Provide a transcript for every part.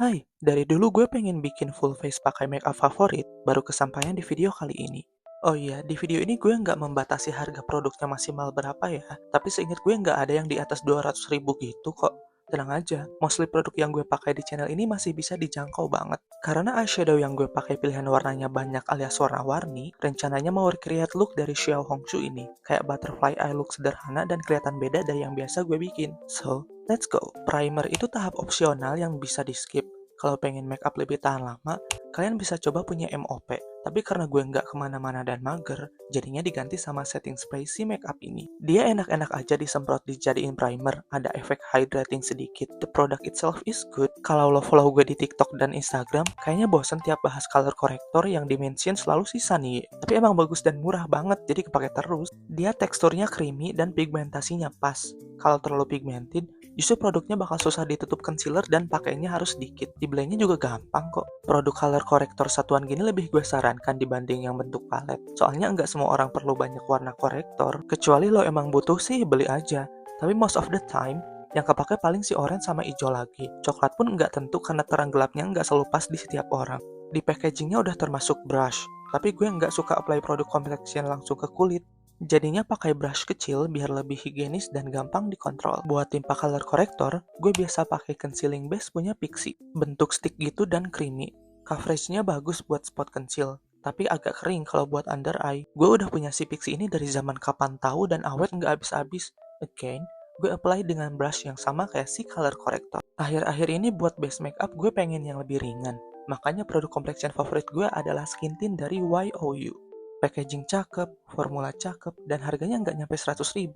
Hai, dari dulu gue pengen bikin full face pakai makeup favorit, baru kesampaian di video kali ini. Oh iya, di video ini gue nggak membatasi harga produknya maksimal berapa ya, tapi seingat gue nggak ada yang di atas 200.000 gitu kok. Tenang aja, mostly produk yang gue pakai di channel ini masih bisa dijangkau banget. Karena eyeshadow yang gue pakai pilihan warnanya banyak alias warna-warni, rencananya mau recreate look dari Xiao Hongshu ini, kayak butterfly eye look sederhana dan kelihatan beda dari yang biasa gue bikin. So, let's go. Primer itu tahap opsional yang bisa di-skip. Kalau pengen makeup lebih tahan lama, kalian bisa coba punya MOP. Tapi karena gue nggak kemana-mana dan mager, jadinya diganti sama setting spray si makeup ini. Dia enak-enak aja disemprot dijadiin primer, ada efek hydrating sedikit. The product itself is good. Kalau lo follow gue di TikTok dan Instagram, kayaknya bosen tiap bahas color corrector yang dimention selalu sisa nih. Tapi emang bagus dan murah banget, jadi kepake terus. Dia teksturnya creamy dan pigmentasinya pas. Kalau terlalu pigmented, justru produknya bakal susah ditutup concealer dan pakainya harus dikit. Di blendnya juga gampang kok. Produk color corrector satuan gini lebih gue sarankan dibanding yang bentuk palet. Soalnya nggak semua orang perlu banyak warna korektor. Kecuali lo emang butuh sih, beli aja. Tapi most of the time, yang kepake paling si orange sama hijau lagi. Coklat pun nggak tentu karena terang gelapnya nggak selalu pas di setiap orang. Di packagingnya udah termasuk brush. Tapi gue nggak suka apply produk complexion langsung ke kulit. Jadinya pakai brush kecil biar lebih higienis dan gampang dikontrol. Buat timpa color corrector, gue biasa pakai concealing base punya Pixi. Bentuk stick gitu dan creamy. Coveragenya bagus buat spot conceal, tapi agak kering kalau buat under eye. Gue udah punya si Pixi ini dari zaman kapan tahu dan awet nggak habis-habis. Again, gue apply dengan brush yang sama kayak si color corrector. Akhir-akhir ini buat base makeup gue pengen yang lebih ringan. Makanya produk complexion favorit gue adalah Skin Tint dari YOU. Packaging cakep, formula cakep, dan harganya nggak nyampe 100.000.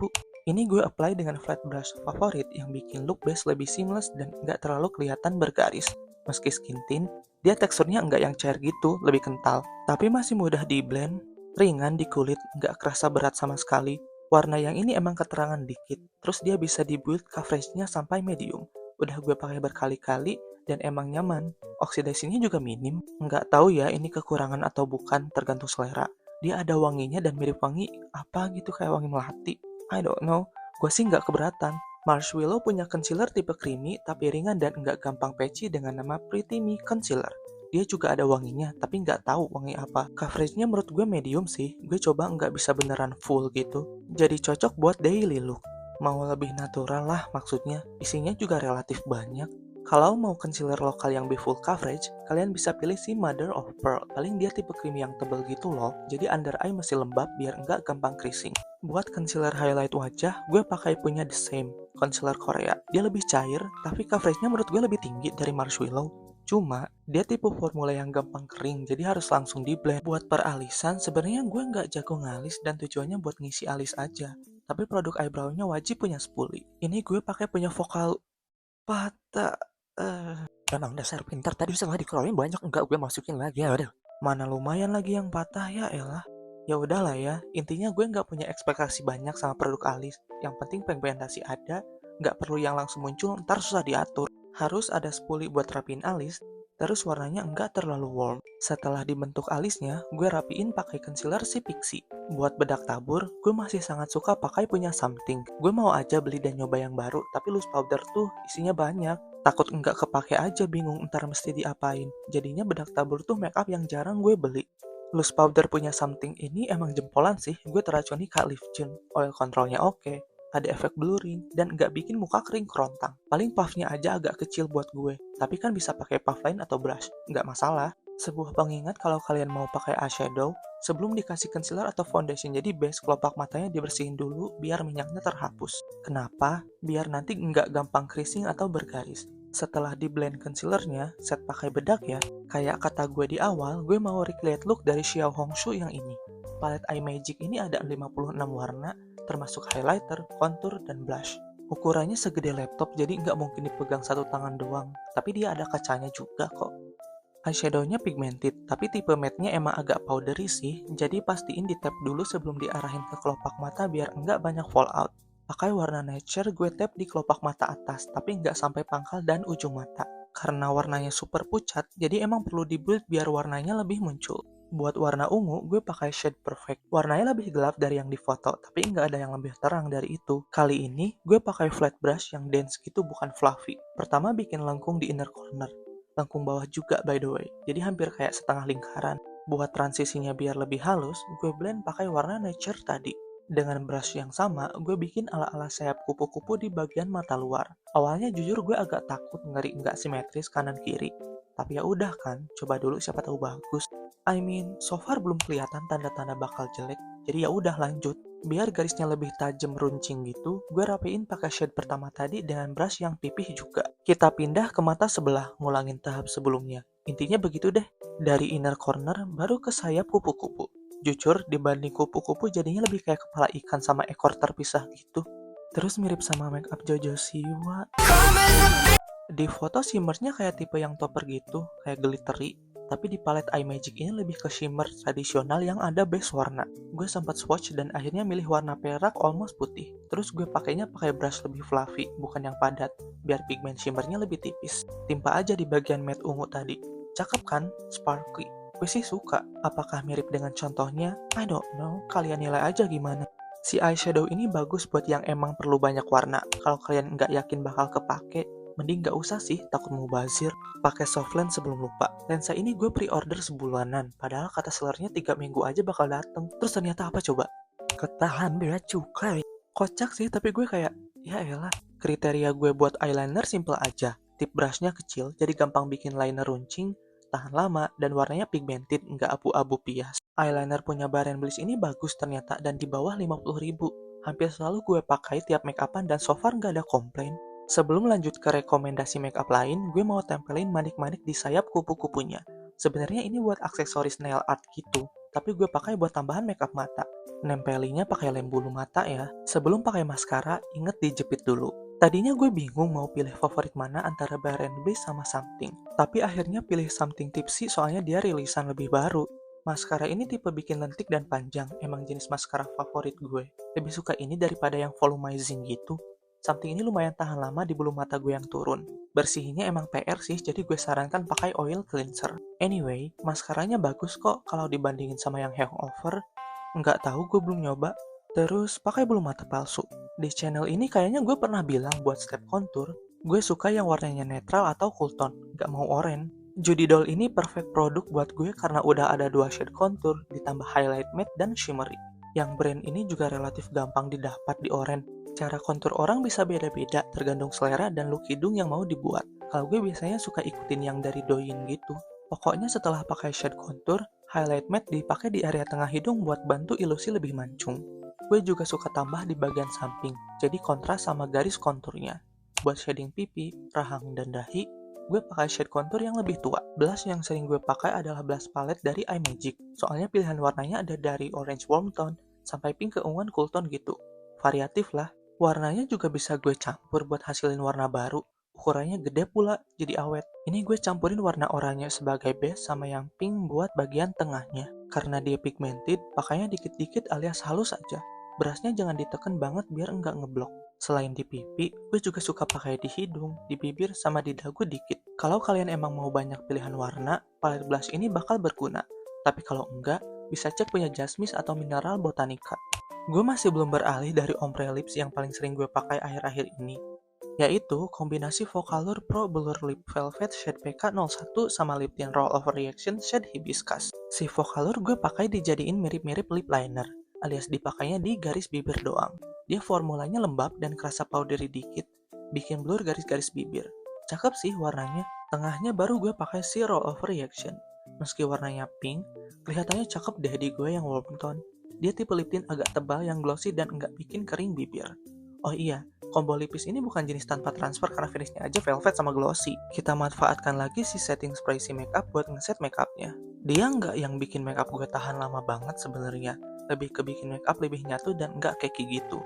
Ini gue apply dengan flat brush favorit yang bikin look base lebih seamless dan nggak terlalu kelihatan bergaris. Meski skin tint, dia teksturnya nggak yang cair gitu, lebih kental. Tapi masih mudah di blend, ringan di kulit, nggak kerasa berat sama sekali. Warna yang ini emang keterangan dikit, terus dia bisa dibuild coveragenya sampai medium. Udah gue pakai berkali-kali, dan emang nyaman. Oksidasinya juga minim. Nggak tahu ya ini kekurangan atau bukan, tergantung selera. Dia ada wanginya dan mirip wangi apa gitu kayak wangi melati. I don't know. Gue sih nggak keberatan. Marshmallow punya concealer tipe creamy tapi ringan dan nggak gampang patchy dengan nama Pretty Me Concealer. Dia juga ada wanginya tapi nggak tahu wangi apa. Coveragenya menurut gue medium sih. Gue coba nggak bisa beneran full gitu. Jadi cocok buat daily look. Mau lebih natural lah maksudnya. Isinya juga relatif banyak. Kalau mau concealer lokal yang full coverage, kalian bisa pilih si Mother of Pearl. Paling dia tipe cream yang tebel gitu loh, jadi under eye masih lembab biar nggak gampang creasing. Buat concealer highlight wajah, gue pakai punya The Same, concealer Korea. Dia lebih cair, tapi coveragenya menurut gue lebih tinggi dari Marshmallow. Cuma, dia tipe formula yang gampang kering, jadi harus langsung di blend. Buat peralisan, sebenarnya gue nggak jago ngalis dan tujuannya buat ngisi alis aja. Tapi produk eyebrow-nya wajib punya spoolie. Ini gue pakai punya Vokal Pata. Emang dasar pintar tadi setelah dikeluarin banyak enggak gue masukin lagi ya udah. Mana lumayan lagi yang patah ya elah. Ya udahlah ya, intinya gue nggak punya ekspektasi banyak sama produk alis. Yang penting pigmentasi ada, nggak perlu yang langsung muncul ntar susah diatur. Harus ada spoolie buat rapiin alis, terus warnanya nggak terlalu warm. Setelah dibentuk alisnya, gue rapiin pakai concealer si Pixi. Buat bedak tabur, gue masih sangat suka pakai punya Something. Gue mau aja beli dan nyoba yang baru, tapi loose powder tuh isinya banyak. Takut nggak kepake aja bingung ntar mesti diapain. Jadinya bedak tabur tuh makeup yang jarang gue beli. Loose powder punya Something ini emang jempolan sih. Gue teracuni Kak Lift Jun. Oil controlnya oke. Ada efek blurring dan nggak bikin muka kering kerontang. Paling puffnya aja agak kecil buat gue. Tapi kan bisa pakai puff lain atau brush. Nggak masalah. Sebuah pengingat kalau kalian mau pakai eyeshadow, sebelum dikasih concealer atau foundation jadi base, kelopak matanya dibersihin dulu biar minyaknya terhapus. Kenapa? Biar nanti nggak gampang creasing atau bergaris. Setelah di blend concealernya, set pakai bedak ya. Kayak kata gue di awal, gue mau recreate look dari Xiao Hongshu yang ini. Palet Eye Magic ini ada 56 warna, termasuk highlighter, contour, dan blush. Ukurannya segede laptop jadi nggak mungkin dipegang satu tangan doang, tapi dia ada kacanya juga kok. Eyeshadownya pigmented, tapi tipe matte-nya emang agak powdery sih, jadi pastiin di tap dulu sebelum diarahin ke kelopak mata biar nggak banyak fallout. Pakai warna nature, gue tap di kelopak mata atas, tapi nggak sampai pangkal dan ujung mata. Karena warnanya super pucat, jadi emang perlu di-build biar warnanya lebih muncul. Buat warna ungu, gue pakai shade perfect. Warnanya lebih gelap dari yang di foto, tapi nggak ada yang lebih terang dari itu. Kali ini, gue pakai flat brush yang dense gitu bukan fluffy. Pertama bikin lengkung di inner corner. lengkung bawah juga by the way, jadi hampir kayak setengah lingkaran. Buat transisinya biar lebih halus, gue blend pakai warna nature tadi. Dengan brush yang sama, gue bikin ala-ala sayap kupu-kupu di bagian mata luar. Awalnya jujur gue agak takut ngeri nggak simetris kanan-kiri. Tapi ya udah kan, coba dulu siapa tahu bagus. I mean, so far belum kelihatan tanda-tanda bakal jelek, jadi ya udah lanjut. Biar garisnya lebih tajam runcing gitu, gue rapiin pakai shade pertama tadi dengan brush yang pipih juga. Kita pindah ke mata sebelah, ngulangin tahap sebelumnya. Intinya begitu deh, dari inner corner baru ke sayap kupu-kupu. Jujur, dibanding kupu-kupu jadinya lebih kayak kepala ikan sama ekor terpisah gitu. Terus mirip sama makeup Jojo Siwa. Di foto shimmernya kayak tipe yang topper gitu, kayak glittery. Tapi di palette iMagic ini lebih ke shimmer tradisional yang ada base warna. Gue sempat swatch dan akhirnya milih warna perak almost putih. Terus gue pakainya pakai brush lebih fluffy, bukan yang padat, biar pigmen shimmernya lebih tipis. Timpa aja di bagian matte ungu tadi. Cakep kan? Sparkly. Gue sih suka. Apakah mirip dengan contohnya? I don't know. Kalian nilai aja gimana. Si eyeshadow ini bagus buat yang emang perlu banyak warna. Kalau kalian nggak yakin bakal kepake, mending nggak usah sih, takut mubazir. Pakai soft lens sebelum lupa. Lensa ini gue pre-order sebulanan, padahal kata sellernya 3 minggu aja bakal dateng. Terus ternyata apa coba? Ketahan bea cukai. Kocak sih, tapi gue kayak, ya elah. Kriteria gue buat eyeliner simple aja. Tip brushnya kecil, jadi gampang bikin liner runcing, tahan lama, dan warnanya pigmented, nggak abu-abu pias. Eyeliner punya Bare Bliss ini bagus ternyata, dan di bawah 50.000. Hampir selalu gue pakai tiap make upan dan so far nggak ada komplain. Sebelum lanjut ke rekomendasi makeup lain, gue mau tempelin manik-manik di sayap kupu-kupunya. Sebenarnya ini buat aksesoris nail art gitu, tapi gue pakai buat tambahan makeup mata. Nempelinya pakai lem bulu mata ya. Sebelum pakai maskara, inget dijepit dulu. Tadinya gue bingung mau pilih favorit mana antara Bare Bliss sama Something. Tapi akhirnya pilih Something Tipsy soalnya dia rilisan lebih baru. Maskara ini tipe bikin lentik dan panjang, emang jenis maskara favorit gue. Lebih suka ini daripada yang volumizing gitu. Something ini lumayan tahan lama di bulu mata gue yang turun. Bersihinnya emang PR sih, jadi gue sarankan pakai oil cleanser. Anyway, maskaranya bagus kok kalau dibandingin sama yang hangover. Nggak tahu, gue belum nyoba. Terus pakai bulu mata palsu. Di channel ini kayaknya gue pernah bilang buat step contour, gue suka yang warnanya netral atau cool tone, nggak mau oranye. Judy Doll ini perfect produk buat gue karena udah ada 2 shade contour, ditambah highlight matte dan shimmery. Yang brand ini juga relatif gampang didapat di oranye. Cara kontur orang bisa beda-beda tergantung selera dan look hidung yang mau dibuat. Kalau gue biasanya suka ikutin yang dari Douyin gitu. Pokoknya setelah pakai shade contour, highlight matte dipakai di area tengah hidung buat bantu ilusi lebih mancung. Gue juga suka tambah di bagian samping, jadi kontras sama garis konturnya. Buat shading pipi, rahang, dan dahi, gue pakai shade contour yang lebih tua. Blush yang sering gue pakai adalah blush palette dari iMagic. Soalnya pilihan warnanya ada dari orange warm tone sampai pink keunguan cool tone gitu. Variatif lah. Warnanya juga bisa gue campur buat hasilin warna baru. Ukurannya gede pula, jadi awet. Ini gue campurin warna oranye sebagai base sama yang pink buat bagian tengahnya. Karena dia pigmented, pakainya dikit-dikit alias halus aja. Brushnya jangan diteken banget biar enggak ngeblok. Selain di pipi, gue juga suka pakai di hidung, di bibir, sama di dagu dikit. Kalau kalian emang mau banyak pilihan warna, palette blush ini bakal berguna. Tapi kalau enggak, bisa cek punya Jasmine atau Mineral Botanica. Gue masih belum beralih dari ombre lips yang paling sering gue pakai akhir-akhir ini, yaitu kombinasi Focallure Pro Blur Lip Velvet shade PK01 sama lip tint Roll Over Reaction shade Hibiscus. Si Focallure gue pakai dijadiin mirip-mirip lip liner, alias dipakainya di garis bibir doang. Dia formulanya lembab dan kerasa powdery dikit, bikin blur garis-garis bibir. Cakep sih warnanya. Tengahnya baru gue pakai si Roll Over Reaction. Meski warnanya pink, kelihatannya cakep deh di gue yang warm tone. Dia tipe lip tint agak tebal yang glossy dan nggak bikin kering bibir. Oh iya, combo lipis ini bukan jenis tanpa transfer karena finishnya aja velvet sama glossy. Kita manfaatkan lagi si setting spray si makeup buat ngeset makeupnya. Dia nggak yang bikin makeup gue tahan lama banget sebenarnya. Lebih ke bikin makeup lebih nyatu dan nggak keki gitu.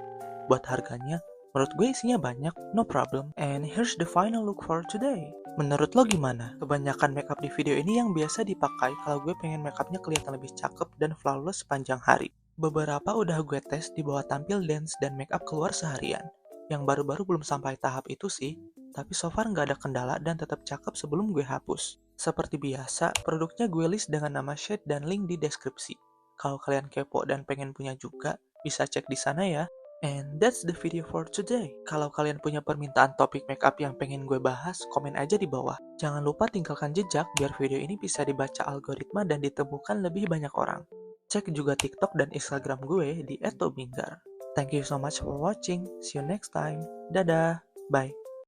Buat harganya, menurut gue isinya banyak, no problem. And here's the final look for today. Menurut lo gimana? Kebanyakan makeup di video ini yang biasa dipakai kalau gue pengen makeupnya kelihatan lebih cakep dan flawless sepanjang hari. Beberapa udah gue tes di bawah tampil dance dan makeup keluar seharian. Yang baru-baru belum sampai tahap itu sih, tapi so far nggak ada kendala dan tetap cakep sebelum gue hapus. Seperti biasa, produknya gue list dengan nama shade dan link di deskripsi. Kalau kalian kepo dan pengen punya juga, bisa cek di sana ya. And that's the video for today. Kalau kalian punya permintaan topik makeup yang pengen gue bahas, komen aja di bawah. Jangan lupa tinggalkan jejak biar video ini bisa dibaca algoritma dan ditemukan lebih banyak orang. Cek juga TikTok dan Instagram gue di @tobinggar. Thank you so much for watching. See you next time. Dadah. Bye.